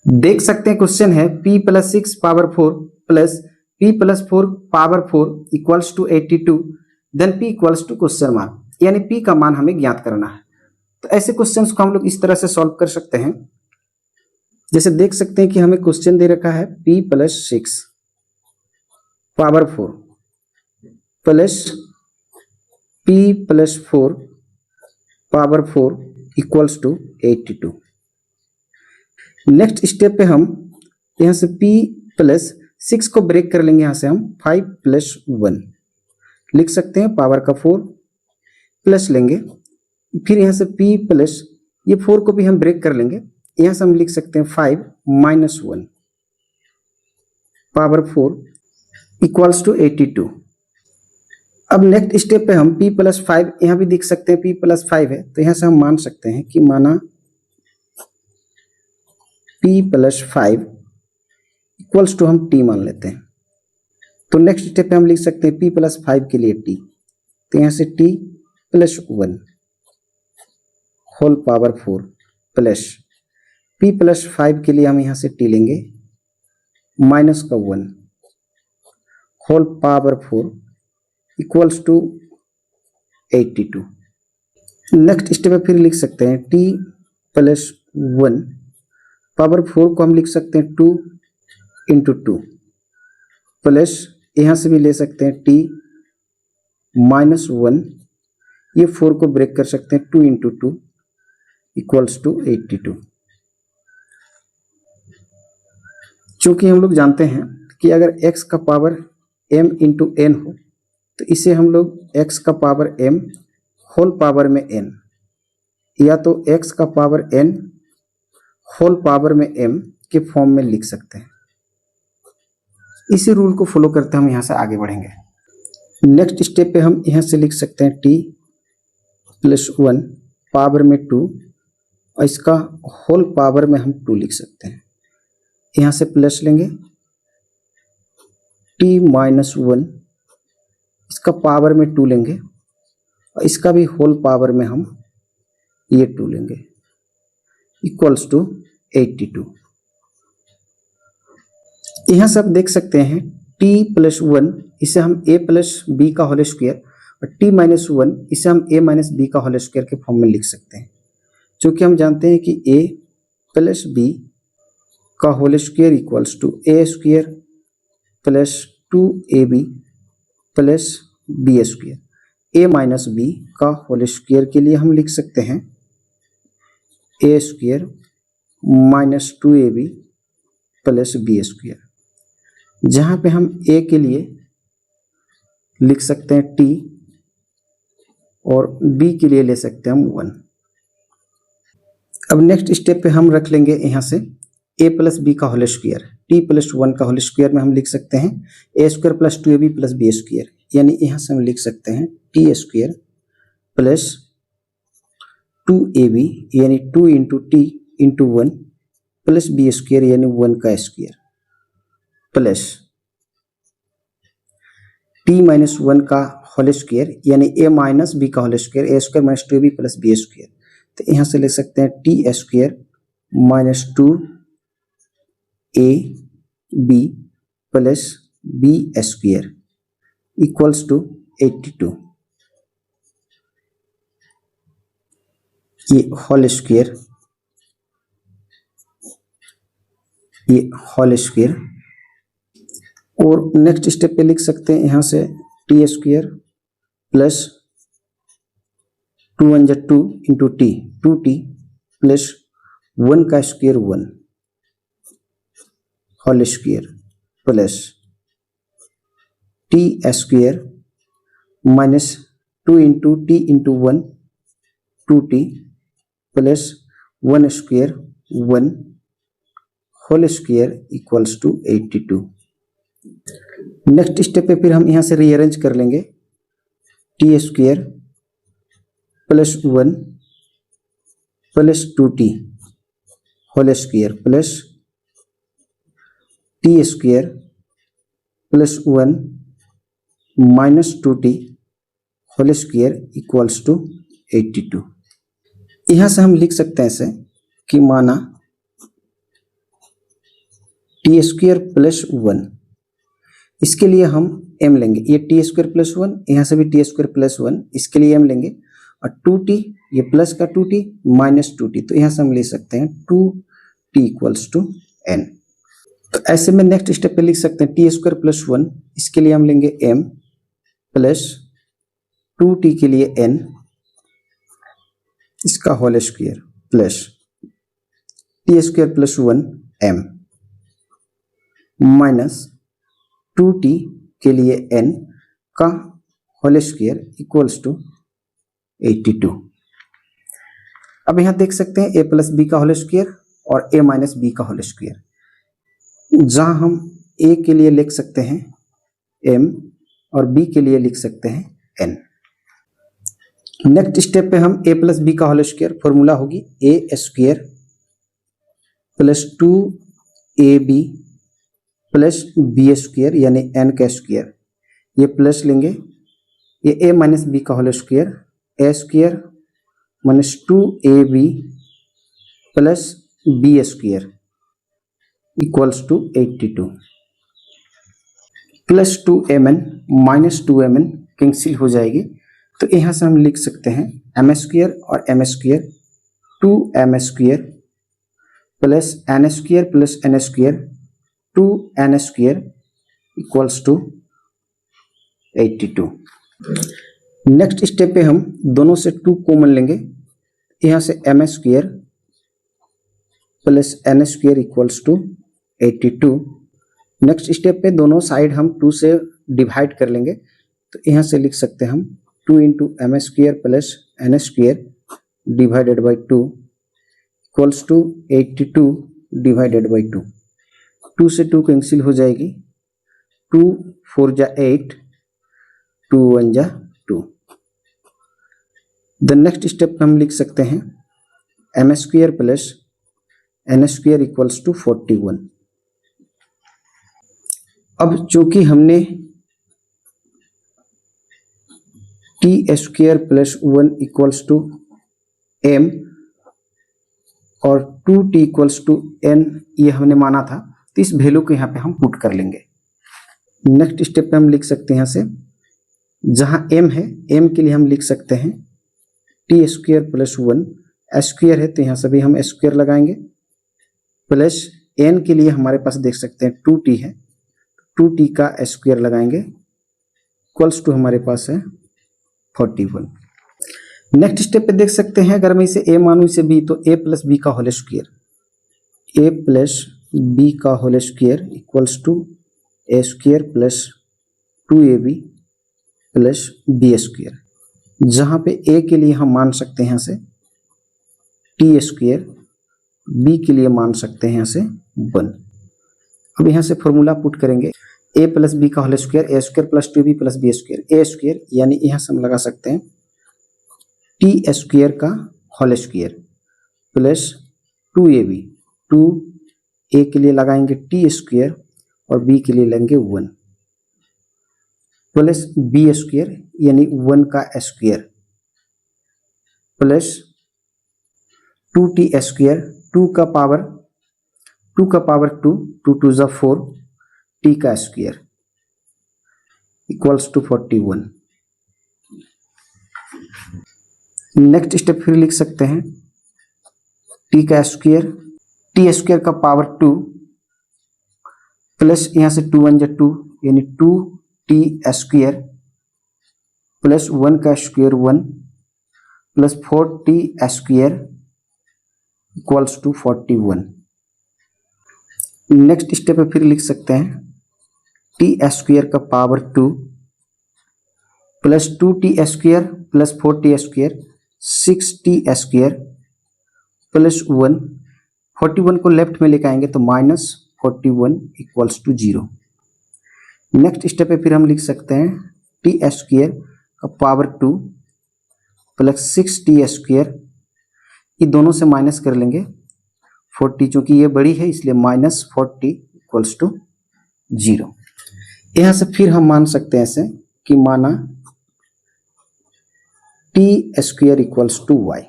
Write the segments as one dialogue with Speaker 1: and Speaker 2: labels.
Speaker 1: देख सकते हैं क्वेश्चन है p plus 6 power 4 plus p plus 4 power 4 equals to 82 then p equals to question mark, यानी p का मान हमें ज्ञात करना है। तो ऐसे क्वेश्चंस को हम लोग इस तरह से सॉल्व कर सकते हैं। जैसे देख सकते हैं कि हमें क्वेश्चन दे रखा है p plus 6 power 4 plus p plus 4 power 4 equals to 82। Next step पे हम यहाँ से p प्लस 6 को ब्रेक कर लेंगे। यहाँ से हम 5 प्लस 1 लिख सकते हैं, पावर का 4 प्लस लेंगे। फिर यहाँ से p प्लस ये 4 को भी हम ब्रेक कर लेंगे। यहाँ से हम लिख सकते हैं 5 माइनस 1 पावर 4 इक्वल्स टू 82। अब नेक्स्ट स्टेप पे हम p प्लस 5 यहाँ भी लिख सकते हैं, p प्लस 5 है तो यहाँ से हम मान सकते हैं कि माना p प्लस 5 इक्वल्स टू हम t मान लेते हैं। तो नेक्स्ट स्टेप पे हम लिख सकते हैं p प्लस 5 के लिए t, तो यहाँ से t plus 1 whole power 4 plus p plus 5 के लिए हम यहाँ से t लेंगे माइनस का 1 whole power 4 equals to 82। Next step पे फिर लिख सकते हैं t प्लस 1 पावर 4 को हम लिख सकते हैं 2 इंटू 2 प्लस यहाँ से भी ले सकते हैं t माइनस 1, ये 4 को ब्रेक कर सकते हैं 2 इंटू 2 इक्वल्स टू 82। चूंकि हम लोग जानते हैं कि अगर x का पावर m इंटू n हो तो इसे हम लोग x का पावर m होल पावर में n या तो x का पावर n होल पावर में m के फॉर्म में लिख सकते हैं। इसी रूल को फॉलो करते हम यहाँ से आगे बढ़ेंगे। नेक्स्ट स्टेप पे हम यहाँ से लिख सकते हैं t प्लस 1 पावर में 2 और इसका होल पावर में हम 2 लिख सकते हैं। यहाँ से प्लस लेंगे t माइनस 1, इसका पावर में 2 लेंगे और इसका भी होल पावर में हम ये 2 लेंगे इक्वल्स टू 82। यहाँ से आप देख सकते हैं t प्लस 1 इसे हम a प्लस बी का होल स्क्वायर और t माइनस 1 इसे हम a माइनस बी का होल स्क्वायर के फॉर्म में लिख सकते हैं। क्योंकि हम जानते हैं कि a प्लस बी का whole square equals to a square plus 2ab plus B square. a minus B का होल स्क्वायर के लिए हम लिख सकते हैं a square minus 2ab plus B square, जहाँ पे हम a के लिए लिख सकते हैं t और b के लिए ले सकते हैं हम 1। अब नेक्स्ट स्टेप पे हम रख लेंगे यहाँ से a प्लस बी का होल स्क्वायर, t प्लस 1 का होल स्क्वायर में हम लिख सकते हैं a square plus 2ab plus B square, यानी यहाँ से हम लिख सकते हैं t स्क्वायर प्लस 2ab यानी 2 into t into 1 plus B square यानी 1 का स्क्वायर प्लस t माइनस 1 का होल स्क्वायर यानी a माइनस बी का whole square, a square minus 2ab plus B square. तो यहाँ से लिख सकते हैं t square minus 2ab plus B square equals to 82। ये होल स्क्वायर, ये होल स्क्वायर। और नेक्स्ट स्टेप पे लिख सकते हैं यहाँ से T square plus 2 1 2 into T 2t plus 1 का square 1 whole square plus T square minus 2 into T into 1 2t plus 1 square 1 whole square equals to 82। Next step पे फिर हम यहाँ से रीअरेंज कर लेंगे T square plus 1 plus 2t whole square plus T square plus 1 minus 2t whole square equals to 82। यहाँ से हम लिख सकते हैं ऐसे कि माना टी स्क्वायर प्लस 1, इसके लिए हम m लेंगे, ये टी स्क्वायर प्लस 1, यहाँ से भी टी स्क्वायर प्लस 1, इसके लिए m लेंगे, और 2t, ये प्लस का 2t माइनस 2t, तो यहाँ से हम ले सकते हैं 2t इक्वल्स टू n। तो ऐसे में नेक्स्ट स्टेप पे लिख सकते हैं टी स्क्वायर प्लस 1, इसके लिए हम लेंगे m प्लस 2t के लिए n, इसका whole square plus T square plus 1 m minus 2t के लिए n का होल स्क्वायर इक्वल्स टू 82। अब यहां देख सकते हैं a प्लस बी का होल स्क्वायर और a माइनस बी का होल स्क्वायर, जहां हम a के लिए लिख सकते हैं m और b के लिए लिख सकते हैं n। नेक्स्ट स्टेप पे हम a प्लस बी का होल स्क्वायर, फॉर्मूला होगी a square plus 2ab plus B square यानी n का स्क्वायर, ये प्लस लेंगे, ये a माइनस बी का whole square, a square minus 2ab plus B square equals to 82, plus 2mn minus 2mn cancel हो जाएगी, तो यहाँ से हम लिख सकते हैं m स्क्वायर और m square 2m square plus n square plus n square 2n square equals to 82। Next step पे हम दोनों से 2 कॉमन लेंगे, यहाँ से m square plus n square equals to 82। Next step पे दोनों साइड हम 2 से डिवाइड कर लेंगे, तो यहाँ से लिख सकते हैं हम 2 into M square plus n square divided by 2 equals to 82 divided by 2, 2 से 2 कैंसिल हो जाएगी, 2 4 जा 8, 2 1 जा 2। द नेक्स्ट स्टेप हम लिख सकते हैं M square plus n square equals to 41। अब चूंकि हमने T square plus 1 equals to m और 2t इक्वल्स टू n ये हमने माना था, तो इस वैल्यू को यहाँ पे हम पुट कर लेंगे। नेक्स्ट स्टेप पे हम लिख सकते हैं यहाँ से, जहाँ m है m के लिए हम लिख सकते हैं टी स्क्वायर प्लस 1, स्क्वायर है तो यहाँ से भी हम स्क्वायर लगाएंगे, प्लस n के लिए हमारे पास देख सकते हैं 2t है, 2t का स्क्वायर लगाएंगे इक्वल्स टू हमारे पास है 41। नेक्स्ट स्टेप पे देख सकते हैं, अगर मैं इसे a मानूं इसे b, तो a प्लस बी का whole square, a plus B का whole square equals to a square plus 2ab plus B square, जहाँ पे a के लिए हम मान सकते हैं यहाँ से टी स्क्वायर, b के लिए मान सकते हैं यहाँ से 1। अब यहाँ से फॉर्मूला पुट करेंगे a प्लस बी का whole square, a square plus 2b plus B square, a square यानी यहाँ से हम लगा सकते हैं टी स्क्वायर का whole square plus 2ab, 2a के लिए लगाएंगे टी स्क्वायर और b के लिए लेंगे 1 प्लस बी स्क्वायर यानी 1 का स्क्वायर प्लस 2t स्क्वायर, 2 का पावर 2 2 2 जा 4 t का square equals to 41। Next step फिर लिख सकते हैं टी का स्क्वायर, टी स्क्वायर का पावर 2 प्लस यहाँ से 2 1 जा 2 यानी 2t स्क्वायर प्लस 1 का square 1 plus 4t square equals to 41। Next step पे फिर लिख सकते हैं टी स्क्वायर का power 2 plus 2t square plus 4t square 6t square plus 1, 41 को लेफ्ट में लेकर आएंगे तो minus 41 equals to 0। Next step पे फिर हम लिख सकते हैं टी स्क्वायर का पावर 2 प्लस 6t स्क्वायर, ये दोनों से माइनस कर लेंगे 40, चूंकि ये बड़ी है इसलिए माइनस 40 इक्वल्स टू 0। यहाँ से फिर हम मान सकते हैं ऐसे कि माना T square equals to Y,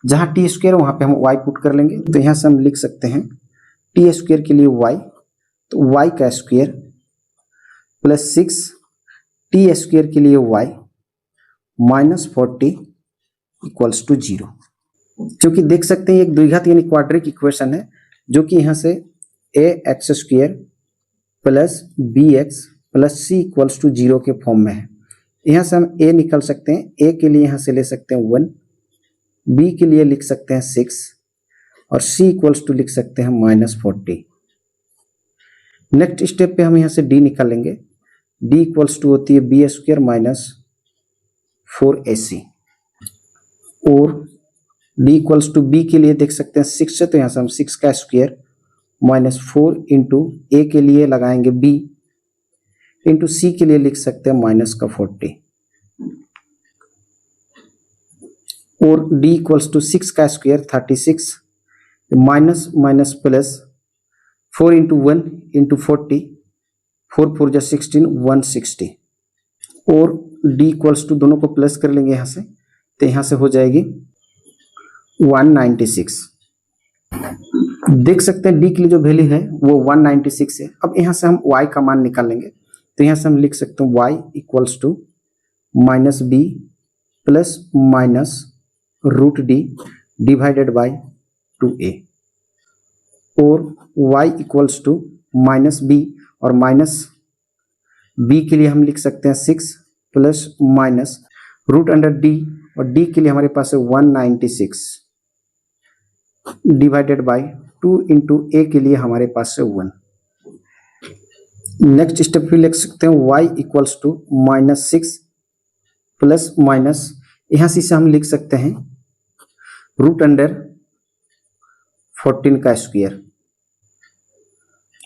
Speaker 1: जहाँ टी स्क्वायर वहाँ पे हम वाई पुट कर लेंगे, तो यहाँ से हम लिख सकते हैं टी स्क्वायर के लिए वाई तो y का स्क्वायर प्लस 6 टी स्क्वायर के लिए y माइनस 40 इक्वल्स टू 0। क्योंकि देख सकते हैं एक द्विघात यानी क्वाड्रिक इक्वेशन है, जो कि यहाँ से A X square plus B X plus C equals to 0 के फॉर्म में है। यहाँ से हम a निकल सकते हैं, a के लिए यहाँ से ले सकते हैं 1, b के लिए लिख सकते हैं 6 और c इक्वल्स टू लिख सकते हैं माइनस 40। नेक्स्ट स्टेप पे हम यहाँ से d निकालेंगे, d इक्वल्स टू होती है बी स्क्वायर माइनस 4ac और d इक्वल्स टू b के लिए देख सकते हैं 6 से, तो यहाँ से हम 6 का स्क्वायर माइनस 4 इंटू a के लिए लगाएंगे b इंटू सी के लिए लिख सकते हैं माइनस का 40 और d इक्वल्स टू 6 का square 36 minus minus plus 4 into 1 into 40 4 4 जा 16 160 और d इक्वल्स टू दोनों को प्लस कर लेंगे यहाँ से, तो यहाँ से हो जाएगी 196। देख सकते हैं d के लिए जो वैल्यू है वो 196 है। अब यहाँ से हम y का मान निकालेंगे, तो यहाँ से हम लिख सकते हैं y equals to minus B plus minus root D divided by 2a और y equals to minus B और माइनस b के लिए हम लिख सकते हैं 6 plus minus root under d और d के लिए हमारे पास है 196 डिवाइडेड बाई 2 इंटू a के लिए हमारे पास है 1। नेक्स्ट स्टेप भी लिख सकते हैं y equals to minus 6 plus minus यहाँ से हम लिख सकते हैं रूट अंडर 14 का स्क्वायर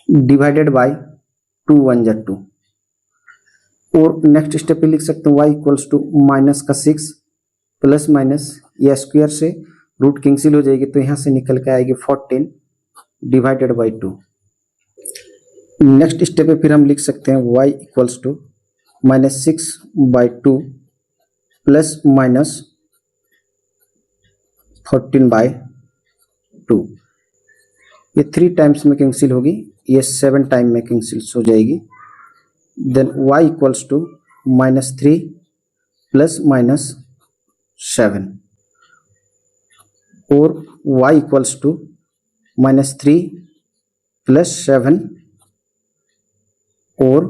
Speaker 1: डिवाइडेड बाई 2 1 जा 2 और नेक्स्ट स्टेप पे लिख सकते हैं y इक्वल्स टू माइनस का 6 प्लस माइनस या स्क्वायर से रूट कैंसिल हो जाएगी, तो यहाँ से निकल के आएगी 14 डिवाइडेड बाई 2। नेक्स्ट स्टेप पे फिर हम लिख सकते हैं y equals to minus 6 by 2 plus minus 14 by 2। ये 3 टाइम्स में कैंसिल होगी, ये 7 टाइम में कैंसिल हो जाएगी। Then y equals to minus 3 plus minus 7 और y equals to minus 3 plus 7 और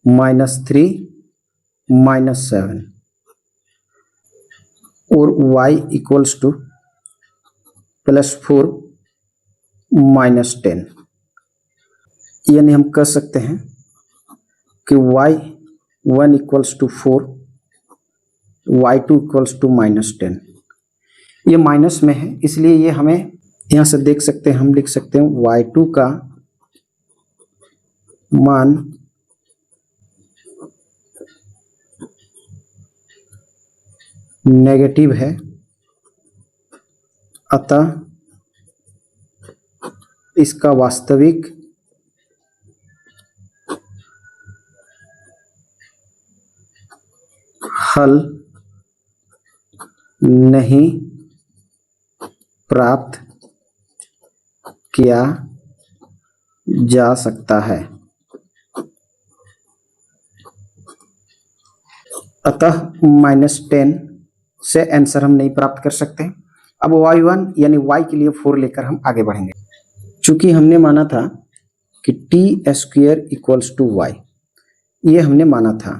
Speaker 1: माइनस 3 माइनस 7 और y equals to plus 4 minus 10। यानी हम कह सकते हैं कि y1 equals to 4, y2 equals to minus 10। ये माइनस में है इसलिए ये हमें यहाँ से देख सकते हैं, हम लिख सकते हैं y2 का मान नेगेटिव है, अतः इसका वास्तविक हल नहीं प्राप्त किया जा सकता है। अतः माइनस 10 से आंसर हम नहीं प्राप्त कर सकते। अब y1 यानी y के लिए 4 लेकर हम आगे बढ़ेंगे। चूंकि हमने माना था कि T square equals to Y, ये हमने माना था।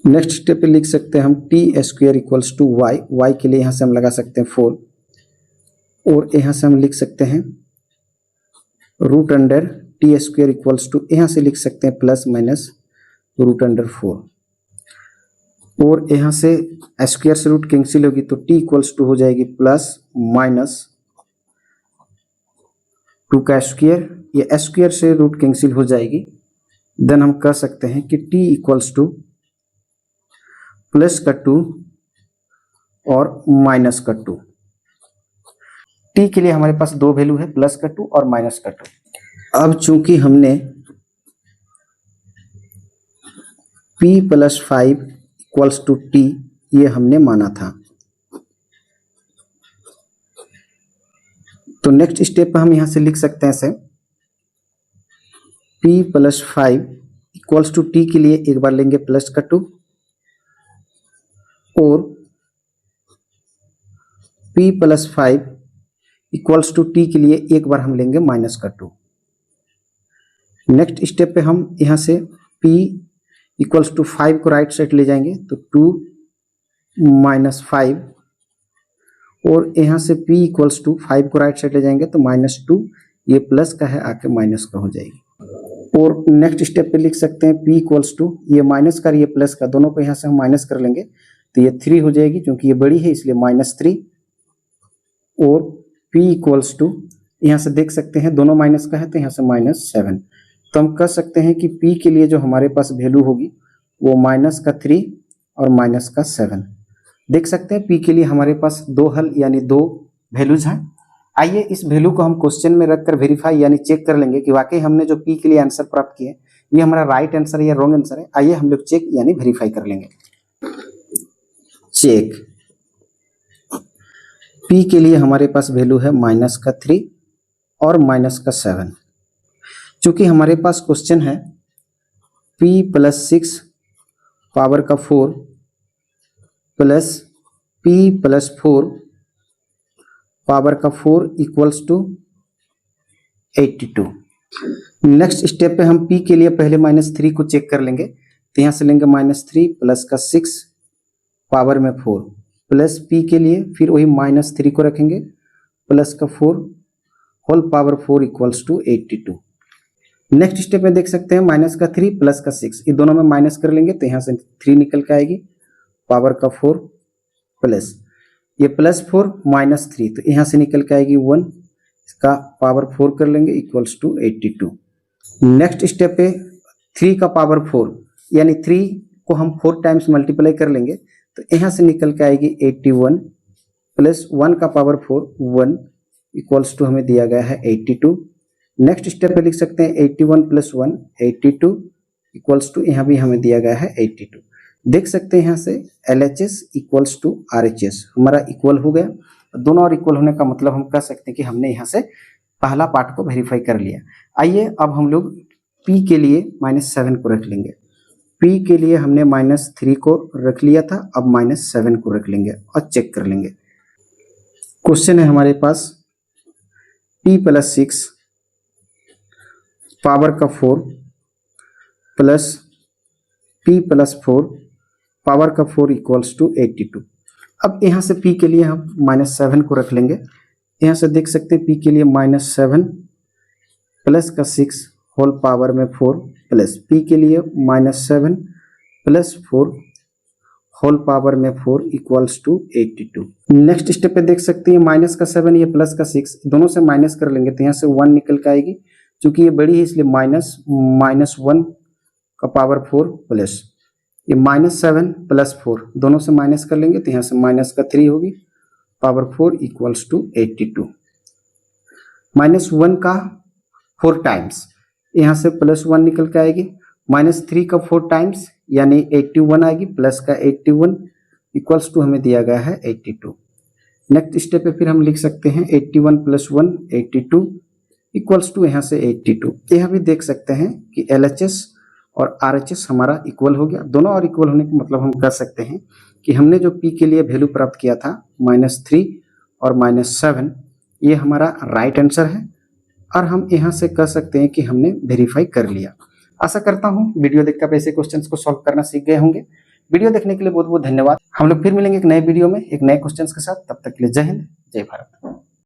Speaker 1: नेक्स्ट स्टेप पे लिख सकते हैं हम T square equals to Y, Y के लिए यहाँ से हम लगा सकते हैं 4 और यहाँ से हम लिख सकते हैं root under T square equals to, यहाँ से लिख सकते हैं प्लस माइनस रूट अंडर 4 और यहाँ से स्क्वायर से रूट कैंसिल होगी तो टी इक्वल्स टू हो जाएगी प्लस माइनस 2 का स्क्वायर, ये स्क्वायर से रूट कैंसिल हो जाएगी। देन हम कह सकते हैं कि टी इक्वल्स टू प्लस का 2 और माइनस का 2। टी के लिए हमारे पास दो वैल्यू है, प्लस का 2 और माइनस का 2। अब चूंकि हमने p plus 5 equals to T ये हमने माना था, तो नेक्स्ट स्टेप पे हम यहाँ से लिख सकते हैं ऐसे, p plus 5 equals to t के लिए एक बार लेंगे प्लस का 2 और p plus 5 equals to t के लिए एक बार हम लेंगे माइनस का 2। नेक्स्ट स्टेप पे हम यहाँ से p इक्वल्स टू 5 को राइट साइड ले जाएंगे तो 2 माइनस 5 और यहाँ से p इक्वल्स टू 5 को राइट साइड ले जाएंगे तो माइनस 2, ये प्लस का है आके माइनस का हो जाएगी। और नेक्स्ट स्टेप पे लिख सकते हैं p इक्वल्स टू ये माइनस का ये प्लस का दोनों को यहाँ से हम माइनस कर लेंगे तो ये 3 हो जाएगी, क्योंकि ये बड़ी है इसलिए -3 और p इक्वल्स टू यहाँ से देख सकते हैं दोनों माइनस का है तो यहाँ से -7। तो हम कह सकते हैं कि p के लिए जो हमारे पास वैल्यू होगी वो -3 और -7। देख सकते हैं p के लिए हमारे पास 2 हल यानी 2 वैल्यूज हैं। आइए इस वैल्यू को हम क्वेश्चन में रखकर वेरीफाई यानी चेक कर लेंगे कि वाकई हमने जो p के लिए आंसर प्राप्त किए ये हमारा राइट आंसर है या रॉन्ग आंसर है। आइए हम लोग चेक यानी वेरीफाई कर लेंगे। चेक, p के लिए हमारे पास वैल्यू है -3 और -7। चूंकि हमारे पास क्वेश्चन है p प्लस 6 पावर का 4 प्लस p प्लस 4 पावर का 4 इक्वल्स टू 82। नेक्स्ट स्टेप पे हम p के लिए पहले -3 को चेक कर लेंगे तो यहाँ से लेंगे -3 प्लस का 6 पावर में 4 प्लस p के लिए फिर वही -3 को रखेंगे प्लस का 4 whole power 4 equals to 82। Next step में देख सकते हैं -3 प्लस का 6 ये दोनों में माइनस कर लेंगे तो यहाँ से 3 निकल के आएगी पावर का 4 प्लस ये +4 -3 तो यहाँ से निकल के आएगी 1, इसका पावर 4 कर लेंगे इक्वल्स टू 82। नेक्स्ट स्टेप पे 3 का पावर 4 यानी 3 को हम 4 टाइम्स मल्टीप्लाई कर लेंगे तो यहाँ से निकल के आएगी 81 प्लस 1 का पावर 4 1 इक्वल्स टू हमें दिया गया है 82। नेक्स्ट स्टेप पे लिख सकते हैं 81 प्लस 1 82 इक्वल्स टू यहाँ भी हमें दिया गया है 82। देख सकते हैं यहाँ से LHS इक्वल्स टू RHS हमारा इक्वल हो गया। दोनों और इक्वल होने का मतलब हम कह सकते हैं कि हमने यहाँ से पहला पार्ट को वेरीफाई कर लिया। आइए अब हम लोग P के लिए -7 को रख लेंगे। P के लिए हमने -3 को रख लिया था, अब -7 को रख लेंगे और चेक कर लेंगे। क्वेश्चन है हमारे पास P प्लस 6 पावर का 4 प्लस P प्लस 4 पावर का 4 इक्वल्स टू 82। अब यहाँ से P के लिए हम -7 को रख लेंगे। यहाँ से देख सकते हैं P के लिए -7 प्लस का 6 होल पावर में 4 प्लस P के लिए -7 प्लस 4 होल पावर में 4 इक्वल्स टू 82। नेक्स्ट स्टेप पे देख सकते हैं -7 ये प्लस का 6 दोनों से माइनस कर लेंगे तो यहाँ से 1 निकल के आएगी। चूंकि ये बड़ी है इसलिए -1 का पावर 4 प्लस ये -7 प्लस 4 दोनों से माइनस कर लेंगे तो यहाँ से माइनस का 3 होगी पावर 4 इक्वल्स टू 82। -1 का 4 टाइम्स यहाँ से +1 निकल के आएगी, -3 का 4 टाइम्स यानी 81 आएगी प्लस का 81 इक्वल्स टू हमें दिया गया है 82। नेक्स्ट स्टेप पे फिर हम लिख सकते हैं 81 प्लस 1 82 इक्वल्स टू यहाँ से 82। यह भी देख सकते हैं कि LHS और RHS हमारा इक्वल हो गया। दोनों और इक्वल होने का मतलब हम कह सकते हैं कि हमने जो P के लिए वैल्यू प्राप्त किया था -3 और -7 ये हमारा राइट आंसर है और हम यहाँ से कह सकते हैं कि हमने वेरीफाई कर लिया। आशा करता हूँ वीडियो देखकर आप ऐसे क्वेश्चंस को सॉल्व करना सीख गए होंगे। वीडियो देखने के लिए बहुत बहुत धन्यवाद। हम लोग फिर मिलेंगे एक नए वीडियो में एक नए क्वेश्चंस के साथ। तब तक के लिए जय हिंद जय भारत।